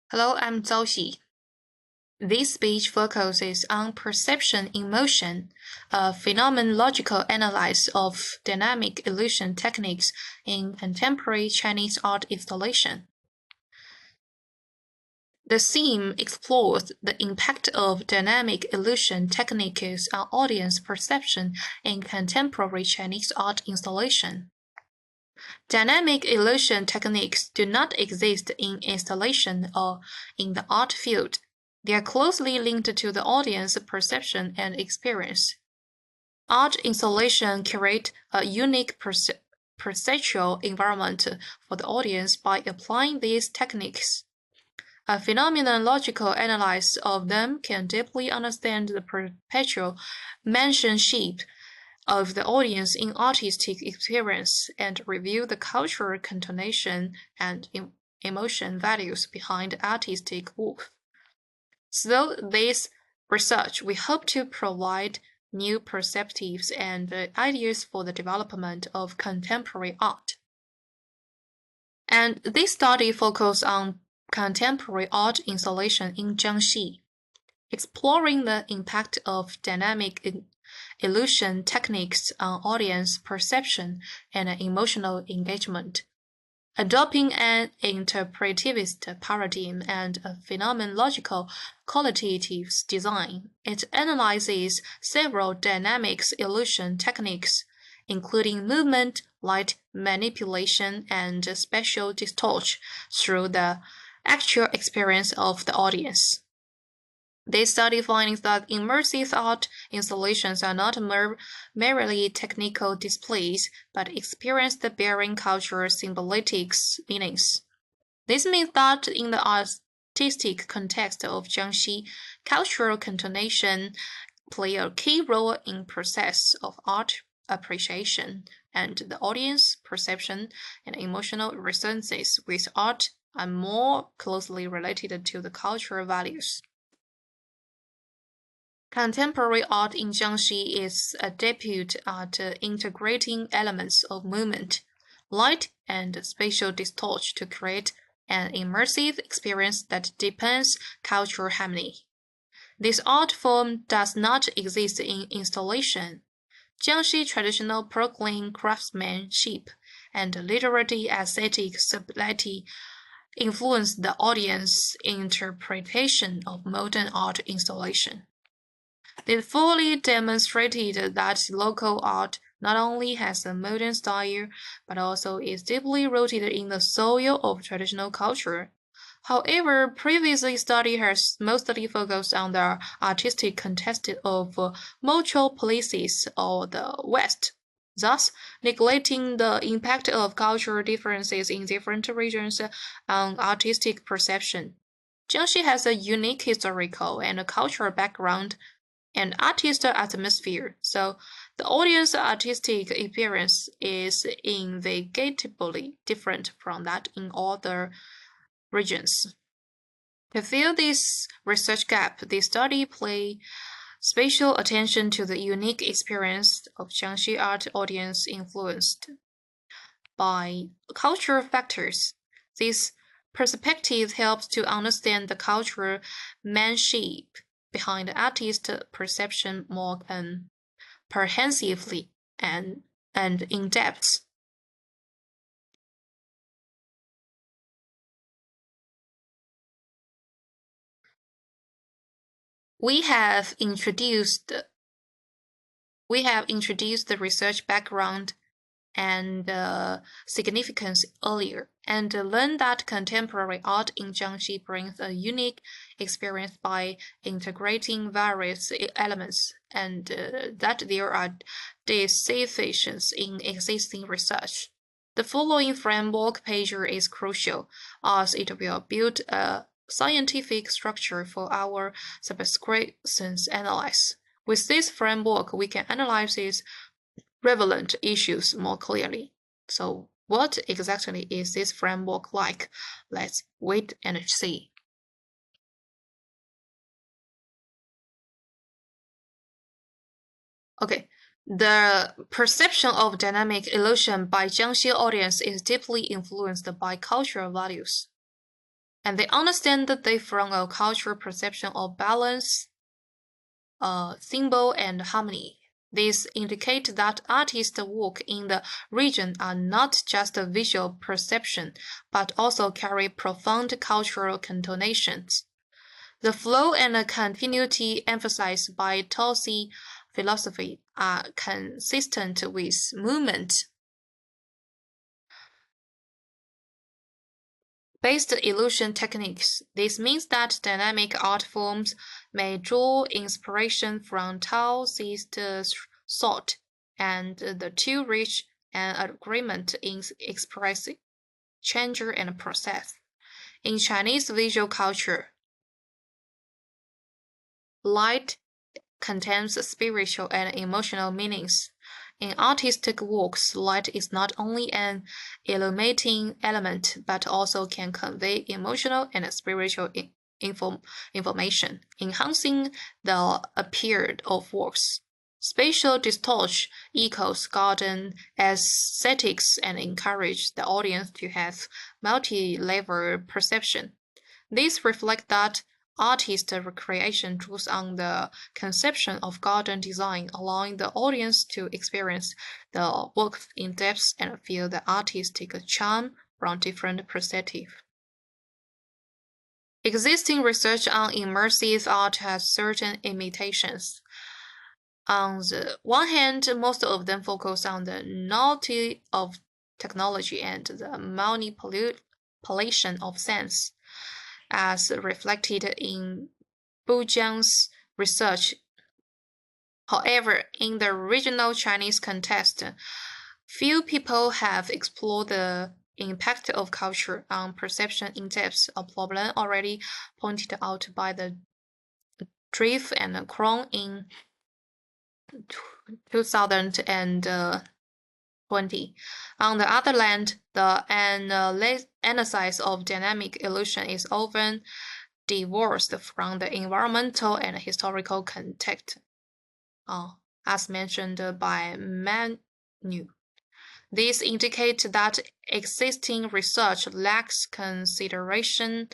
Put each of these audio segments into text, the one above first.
Hello, I'm Zhao Xi. This speech focuses on perception in motion, a phenomenological analysis of dynamic illusion techniques in contemporary Chinese art installation. The theme explores the impact of dynamic illusion techniques on audience perception in contemporary Chinese art installation. Dynamic illusion techniques do not exist in installation or in the art field. They are closely linked to the audience perception and experience. Art installation create a unique perceptual environment for the audience by applying these techniques. A phenomenological analysis of them can deeply understand the perpetual mansionship of the audience in artistic experience and review the cultural connotation and emotion values behind artistic work. Through this research, we hope to provide new perspectives and ideas for the development of contemporary art. And this study focuses on contemporary art installation in Jiangxi, exploring the impact of dynamic illusion techniques on audience perception and emotional engagement. Adopting an interpretivist paradigm and a phenomenological qualitative design, it analyzes several dynamics illusion techniques, including movement, light manipulation, and spatial distortion through the actual experience of the audience. This study finds that immersive art installations are not merely technical displays, but experience bearing cultural symbolic meanings. This means that in the artistic context of Jiangxi, cultural connotation play a key role in process of art appreciation, and the audience perception and emotional resonances with art are more closely related to the cultural values. Contemporary art in Jiangxi is adept at integrating elements of movement, light, and spatial distortion to create an immersive experience that deepens cultural harmony. This art form does not exist in installation. Jiangxi traditional proclaim craftsmanship and literary aesthetic subtlety influence the audience interpretation of modern art installation. They fully demonstrated that local art not only has a modern style, but also is deeply rooted in the soil of traditional culture. However, previous study has mostly focused on the artistic context of metropolises or the West, thus neglecting the impact of cultural differences in different regions on artistic perception. Jiangxi has a unique historical and cultural background and artist atmosphere, so the audience artistic experience is inevitably different from that in other regions. To fill this research gap, the study pay special attention to the unique experience of Jiangxi art audience influenced by cultural factors. This perspective helps to understand the cultural manship behind the artist perception more comprehensively and in depth. We have introduced the research background and significance earlier, and learn that contemporary art in Jiangxi brings a unique experience by integrating various elements, and that there are deficiencies in existing research. The following framework page is crucial, as it will build a scientific structure for our subscriptions analysis. With this framework, we can analyze these relevant issues more clearly. So what exactly is this framework like? Let's wait and see. Okay, the perception of dynamic illusion by Jiangxi audience is deeply influenced by cultural values. and they understand that they from a cultural perception of balance, symbol, and harmony. This indicates that artists' work in the region are not just a visual perception, but also carry profound cultural connotations. The flow and continuity emphasized by Zhao Xi philosophy are consistent with movement based illusion techniques. This means that dynamic art forms may draw inspiration from Tao Xi's thought, and the two reach an agreement in expressing change and process. In Chinese visual culture, light contains spiritual and emotional meanings. In artistic works, light is not only an illuminating element, but also can convey emotional and spiritual information, enhancing the appeal of works. Spatial distortion echoes garden aesthetics and encourage the audience to have multi-level perception. This reflects that artist recreation draws on the conception of garden design, allowing the audience to experience the work in depth and feel the artistic charm from different perspectives. Existing research on immersive art has certain limitations. On the one hand, most of them focus on the novelty of technology and the manipulation of sense, as reflected in Bujiang's research. However, in the regional Chinese context, few people have explored the impact of culture on perception in depth, a problem already pointed out by the Drift and Kron in 2020. On the other hand, the analysis of dynamic illusion is often divorced from the environmental and historical context, as mentioned by Manu. This indicates that existing research lacks consideration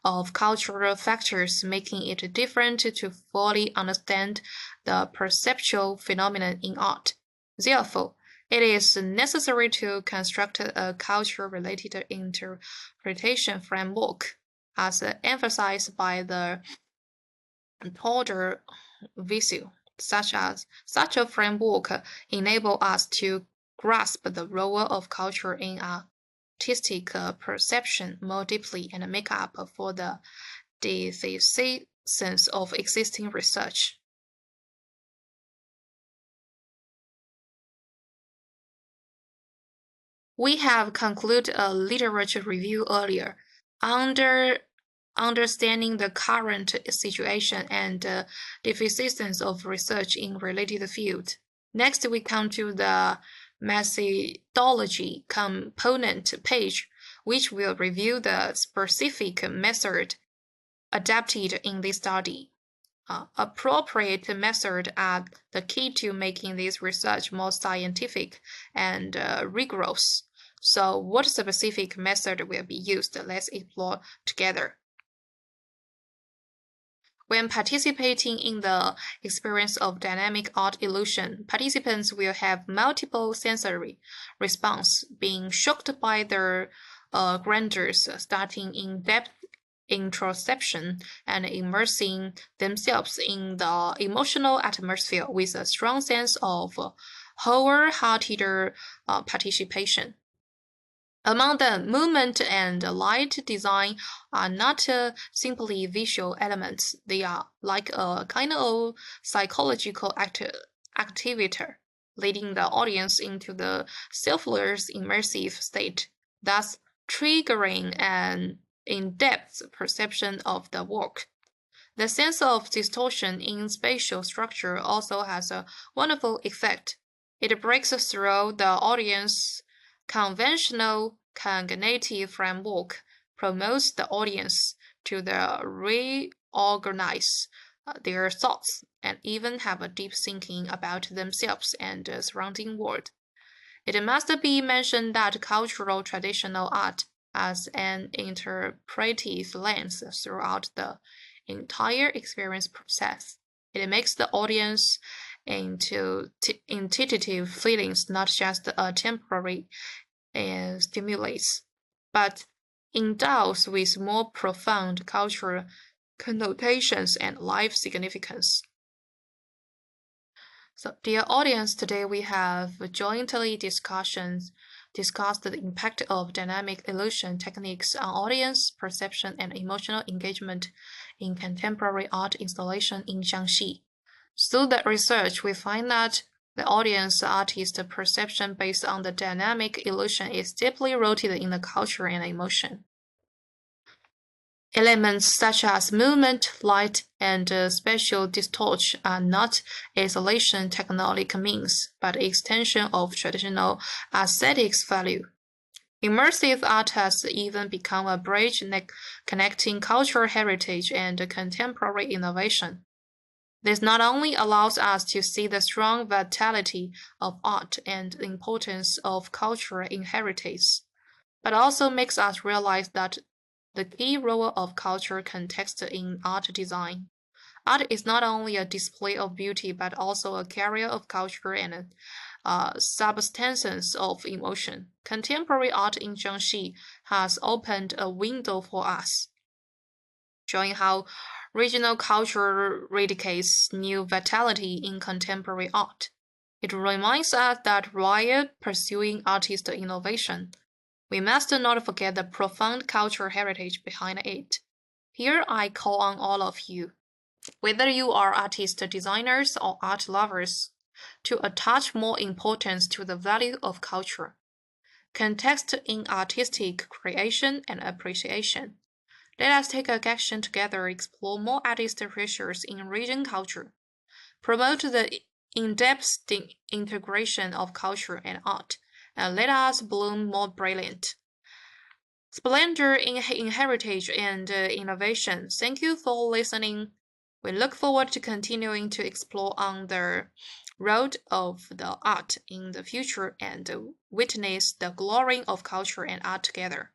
of cultural factors, making it different to fully understand the perceptual phenomenon in art. Therefore, it is necessary to construct a culture-related interpretation framework, as emphasized by the Toder Visu. Such a framework enable us to grasp the role of culture in artistic perception more deeply and make up for the deficiencies of existing research. We have concluded a literature review earlier. Understanding the current situation and deficiencies of research in related fields. Next, we come to the methodology component page, which will review the specific method adapted in this study. Appropriate methods are the key to making this research more scientific and rigorous. So what specific method will be used? Let's explore together. When participating in the experience of dynamic art illusion, participants will have multiple sensory response, being shocked by their grandeurs, starting in-depth introspection and immersing themselves in the emotional atmosphere with a strong sense of wholehearted participation. Among them, movement and light design are not simply visual elements. They are like a kind of psychological activator, leading the audience into the selfless immersive state, thus triggering an in-depth perception of the work. The sense of distortion in spatial structure also has a wonderful effect. It breaks through the audience's conventional cognitive framework, promotes the audience to reorganize their thoughts, and even have a deep thinking about themselves and the surrounding world. It must be mentioned that cultural traditional art as an interpretive lens throughout the entire experience process. It makes the audience into intuitive feelings, not just a temporary stimulus, but endows with more profound cultural connotations and life significance. So, dear audience, today we have jointly discussed the impact of dynamic illusion techniques on audience perception and emotional engagement in contemporary art installation in Jiangxi. Through that research, we find that the audience artist perception based on the dynamic illusion is deeply rooted in the culture and emotion. Elements such as movement, light, and spatial distortion are not isolation technical means, but extension of traditional aesthetics value. Immersive art has even become a bridge connecting cultural heritage and contemporary innovation. This not only allows us to see the strong vitality of art and the importance of cultural inheritance, but also makes us realize that the key role of cultural context in art design. Art is not only a display of beauty, but also a carrier of culture and a substance of emotion. Contemporary art in Jiangxi has opened a window for us, showing how regional culture radicates new vitality in contemporary art. It reminds us that while pursuing artist innovation, we must not forget the profound cultural heritage behind it. Here I call on all of you, whether you are artists, designers, or art lovers, to attach more importance to the value of culture, context in artistic creation and appreciation. Let us take action together, explore more artist research in region culture, promote the in-depth integration of culture and art, and let us bloom more brilliant. Splendor in heritage and innovation. Thank you for listening. We look forward to continuing to explore on the road of the art in the future and witness the glory of culture and art together.